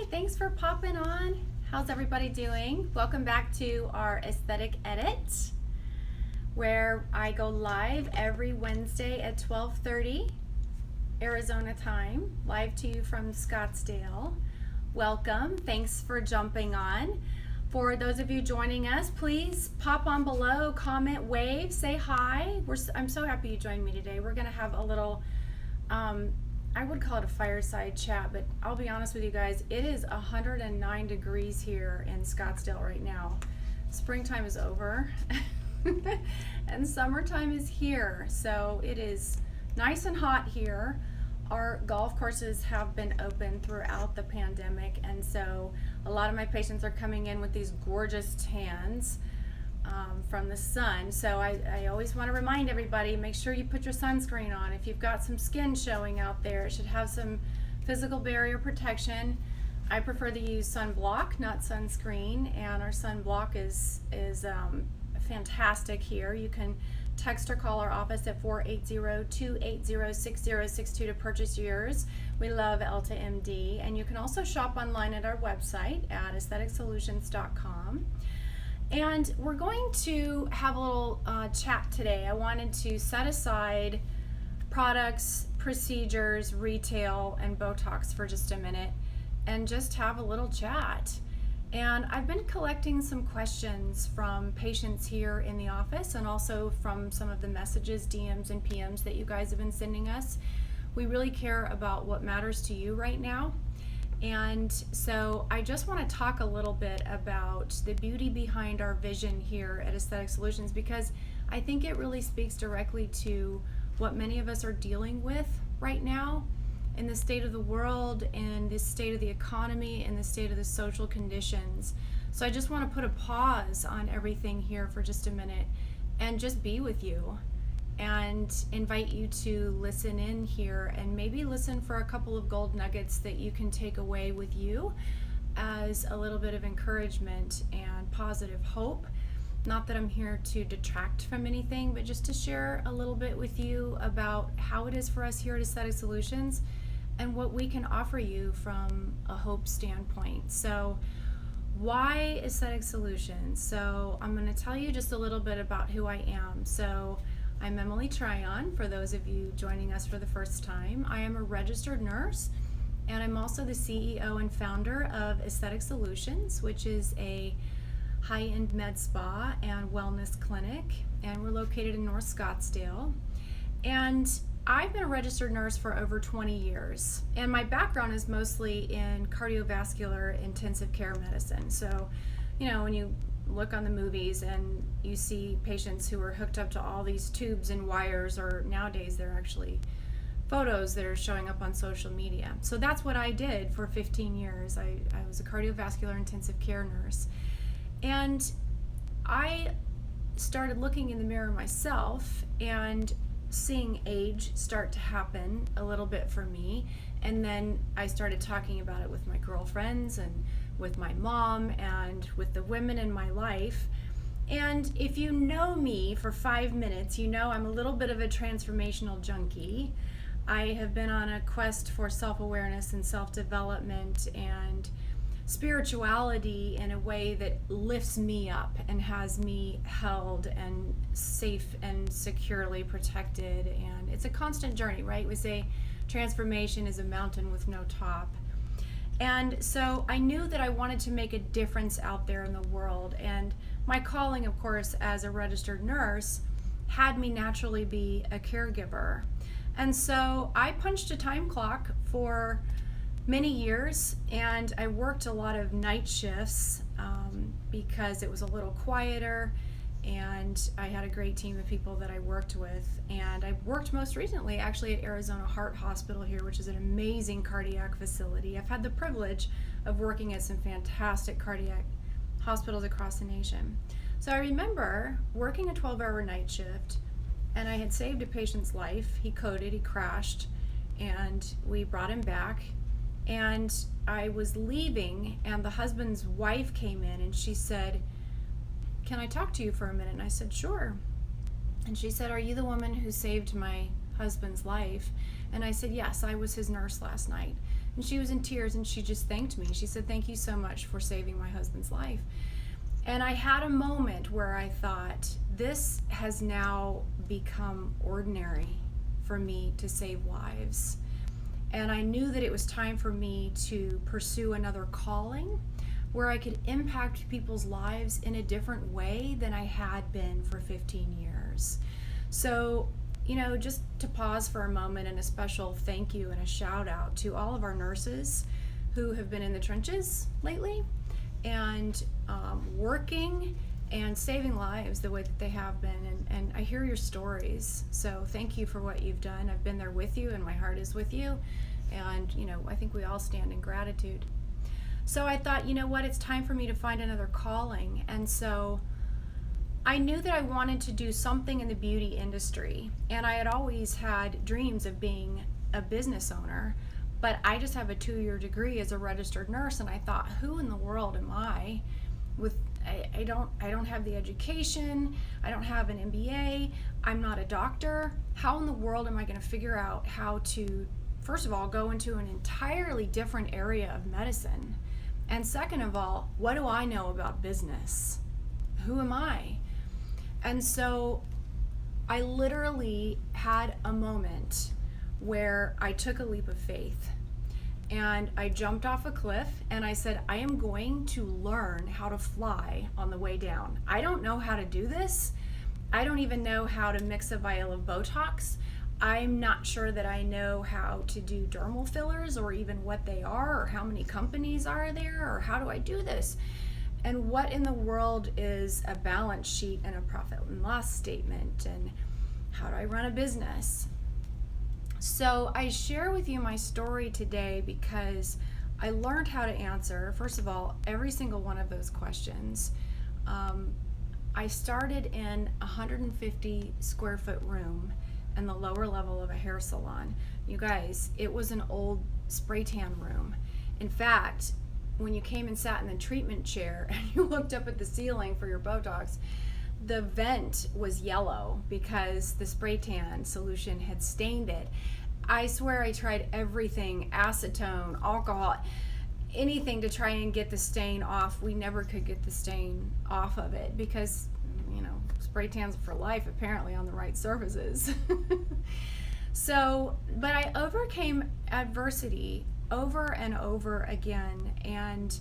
Thanks for popping on. How's everybody doing? Welcome back to our Aesthetic Edit, where I go live every Wednesday at 12:30 Arizona time, live to you from Scottsdale. Welcome. Thanks for jumping on. For those of you joining us, please pop on below, comment, wave, say hi. I'm so happy you joined me today. We're going to have a little, I would call it a fireside chat, but I'll be honest with you guys, it is 109 degrees here in Scottsdale right now. Springtime is over and summertime is here, so it is nice and hot here. Our golf courses have been open throughout the pandemic, and so a lot of my patients are coming in with these gorgeous tans from the sun. So I always want to remind everybody, make sure you put your sunscreen on. If you've got some skin showing out there, it should have some physical barrier protection. I prefer to use sunblock, not sunscreen, and our sunblock is fantastic here. You can text or call our office at 480-280-6062 to purchase yours. We love Elta MD, and you can also shop online at our website at aestheticsolutions.com. And we're going to have a little chat today. I wanted to set aside products, procedures, retail, and Botox for just a minute and just have a little chat. And I've been collecting some questions from patients here in the office and also from some of the messages, DMs, and PMs that you guys have been sending us. We really care about what matters to you right now. And so I just want to talk a little bit about the beauty behind our vision here at Aesthetic Solutions, because I think it really speaks directly to what many of us are dealing with right now in the state of the world, in the state of the economy, in the state of the social conditions. So I just want to put a pause on everything here for just a minute and just be with you and invite you to listen in here and maybe listen for a couple of gold nuggets that you can take away with you as a little bit of encouragement and positive hope. Not that I'm here to detract from anything, but just to share a little bit with you about how it is for us here at Aesthetic Solutions and what we can offer you from a hope standpoint. So why Aesthetic Solutions? So I'm going to tell you just a little bit about who I am. So I'm Emily Tryon, for those of you joining us for the first time. I am a registered nurse, and I'm also the CEO and founder of Esthetic Solutions, which is a high-end med spa and wellness clinic, and we're located in North Scottsdale. And I've been a registered nurse for over 20 years, and my background is mostly in cardiovascular intensive care medicine. So, you know, when you look on the movies and you see patients who are hooked up to all these tubes and wires, or nowadays they're actually photos that are showing up on social media. So that's what I did for 15 years. I was a cardiovascular intensive care nurse. And I started looking in the mirror myself and seeing age start to happen a little bit for me. And then I started talking about it with my girlfriends and with my mom and with the women in my life. And if you know me for 5 minutes, you know I'm a little bit of a transformational junkie. I have been on a quest for self-awareness and self-development and spirituality in a way that lifts me up and has me held and safe and securely protected. And it's a constant journey, right? We say transformation is a mountain with no top. And so I knew that I wanted to make a difference out there in the world. And my calling, of course, as a registered nurse, had me naturally be a caregiver. And so I punched a time clock for many years, and I worked a lot of night shifts because it was a little quieter, and I had a great team of people that I worked with. And I worked most recently actually at Arizona Heart Hospital here, which is an amazing cardiac facility. I've had the privilege of working at some fantastic cardiac hospitals across the nation. So I remember working a 12-hour night shift, and I had saved a patient's life. He coded, he crashed, and we brought him back. And I was leaving, and the husband's wife came in, and she said, "Can I talk to you for a minute?" And I said, "Sure." And she said, "Are you the woman who saved my husband's life?" And I said, "Yes, I was his nurse last night." And she was in tears, and she just thanked me. She said, "Thank you so much for saving my husband's life." And I had a moment where I thought, this has now become ordinary for me to save lives. And I knew that it was time for me to pursue another calling where I could impact people's lives in a different way than I had been for 15 years. So, just to pause for a moment, and a special thank you and a shout out to all of our nurses who have been in the trenches lately and working and saving lives the way that they have been. And I hear your stories. So thank you for what you've done. I've been there with you, and my heart is with you. And, I think we all stand in gratitude. So I thought, it's time for me to find another calling. And so I knew that I wanted to do something in the beauty industry. And I had always had dreams of being a business owner. But I just have a 2-year degree as a registered nurse, and I thought, who in the world am I? I don't have the education. I don't have an MBA. I'm not a doctor. How in the world am I going to figure out how to, first of all, go into an entirely different area of medicine? And second of all, what do I know about business? Who am I? And so I literally had a moment where I took a leap of faith, and I jumped off a cliff, and I said, I am going to learn how to fly on the way down. I don't know how to do this. I don't even know how to mix a vial of Botox. I'm not sure that I know how to do dermal fillers, or even what they are, or how many companies are there, or how do I do this? And what in the world is a balance sheet and a profit and loss statement, and how do I run a business? So I share with you my story today because I learned how to answer, first of all, every single one of those questions. I started in a 150 square foot room in the lower level of a hair salon. You guys, it was an old spray tan room. In fact, when you came and sat in the treatment chair and you looked up at the ceiling for your Botox, the vent was yellow because the spray tan solution had stained it. I swear I tried everything, acetone, alcohol, anything to try and get the stain off. We never could get the stain off of it because, spray tans for life apparently on the right surfaces. So, but I overcame adversity over and over again, and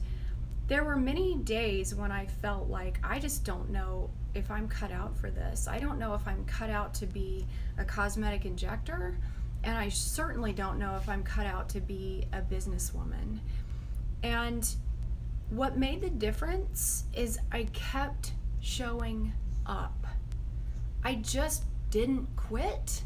there were many days when I felt like I just don't know if I'm cut out for this. I don't know if I'm cut out to be a cosmetic injector, and I certainly don't know if I'm cut out to be a businesswoman. And what made the difference is I kept showing up. I just didn't quit.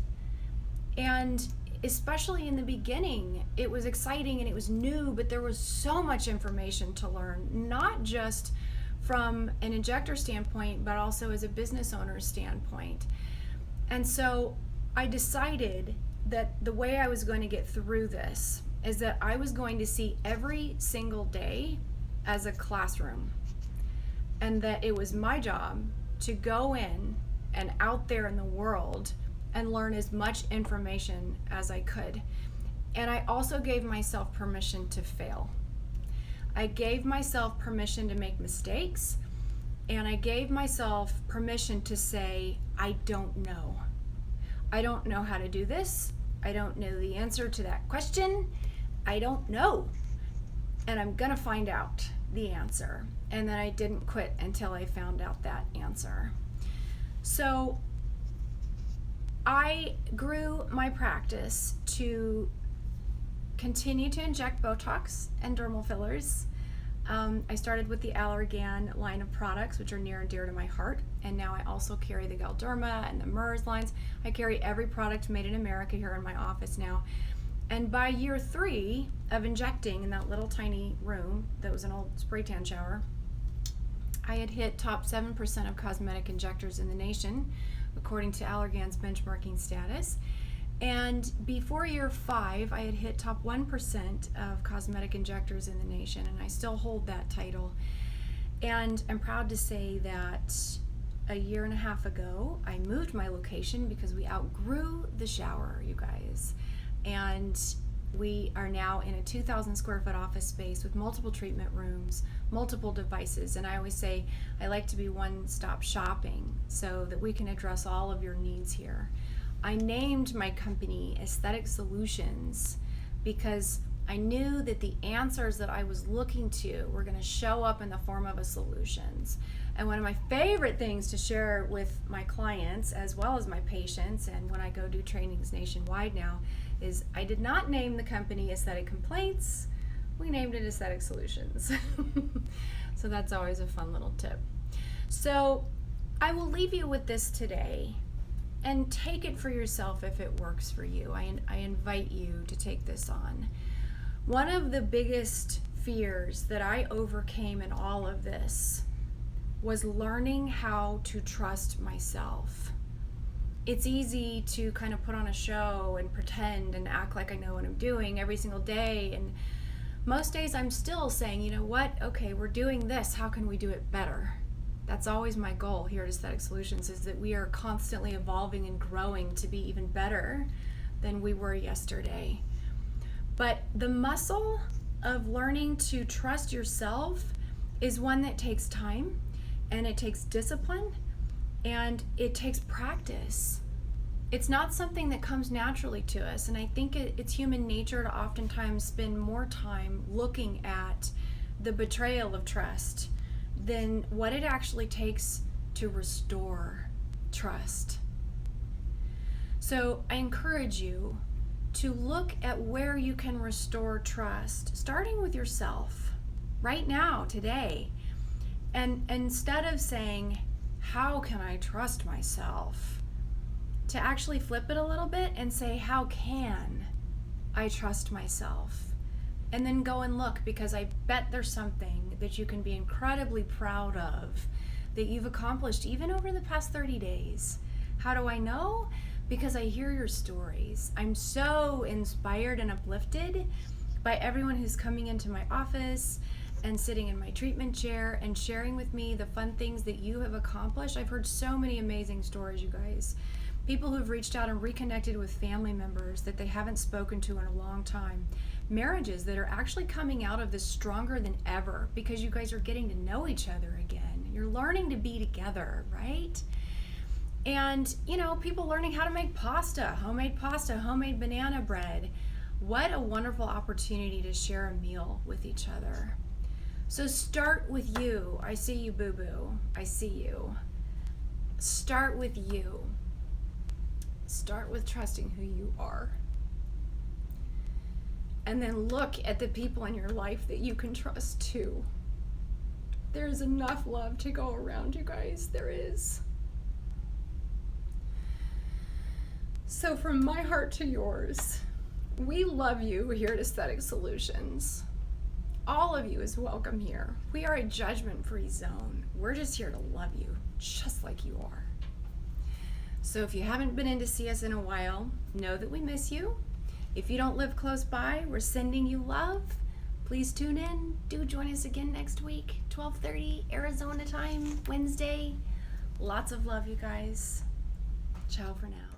And especially in the beginning, it was exciting and it was new, but there was so much information to learn, not just from an injector standpoint, but also as a business owner's standpoint. And so I decided that the way I was going to get through this is that I was going to see every single day as a classroom, and that it was my job to go in and out there in the world and learn as much information as I could. And I also gave myself permission to fail. I gave myself permission to make mistakes, and I gave myself permission to say, I don't know. I don't know how to do this. I don't know the answer to that question. I don't know. And I'm gonna find out the answer. And then I didn't quit until I found out that answer. So I grew my practice to continue to inject Botox and dermal fillers. I started with the Allergan line of products, which are near and dear to my heart, and now I also carry the Galderma and the MERS lines. I carry every product made in America here in my office now. And by year 3 of injecting in that little tiny room that was an old spray tan shower, I had hit top 7% of cosmetic injectors in the nation, according to Allergan's benchmarking status. And before year 5, I had hit top 1% of cosmetic injectors in the nation, and I still hold that title. And I'm proud to say that a year and a half ago, I moved my location because we outgrew the shower, you guys. And We are now in a 2,000 square foot office space with multiple treatment rooms, multiple devices, and I always say I like to be one-stop shopping so that we can address all of your needs here. I named my company Esthetic Solutions because I knew that the answers that I was looking to were going to show up in the form of a solutions. And one of my favorite things to share with my clients as well as my patients, and when I go do trainings nationwide now, is I did not name the company Aesthetic Complaints. We named it Aesthetic Solutions. So that's always a fun little tip. So I will leave you with this today, and take it for yourself if it works for you. I invite you to take this on. One of the biggest fears that I overcame in all of this was learning how to trust myself. It's easy to kind of put on a show and pretend and act like I know what I'm doing every single day, and most days I'm still saying, you know what, okay, we're doing this, how can we do it better? That's always my goal here at Aesthetic Solutions, is that we are constantly evolving and growing to be even better than we were yesterday. But the muscle of learning to trust yourself is one that takes time, and it takes discipline, and it takes practice. It's not something that comes naturally to us, and I think it's human nature to oftentimes spend more time looking at the betrayal of trust than what it actually takes to restore trust. So I encourage you to look at where you can restore trust, starting with yourself right now, today. And instead of saying, how can I trust myself, to actually flip it a little bit and say, how can I trust myself? And then go and look, because I bet there's something that you can be incredibly proud of that you've accomplished even over the past 30 days. How do I know? Because I hear your stories. I'm so inspired and uplifted by everyone who's coming into my office and sitting in my treatment chair and sharing with me the fun things that you have accomplished. I've heard so many amazing stories, you guys. People who've reached out and reconnected with family members that they haven't spoken to in a long time. Marriages that are actually coming out of this stronger than ever because you guys are getting to know each other again. You're learning to be together, right? And, you know, people learning how to make pasta, homemade banana bread. What a wonderful opportunity to share a meal with each other. So start with you. I see you, boo-boo. I see you. Start with you. Start with trusting who you are. And then look at the people in your life that you can trust too. There's enough love to go around, you guys. There is. So from my heart to yours, we love you here at Aesthetic Solutions. All of you is welcome here. We are a judgment-free zone. We're just here to love you, just like you are. So if you haven't been in to see us in a while, know that we miss you. If you don't live close by, we're sending you love. Please tune in. Do join us again next week, 12:30 Arizona time, Wednesday. Lots of love, you guys. Ciao for now.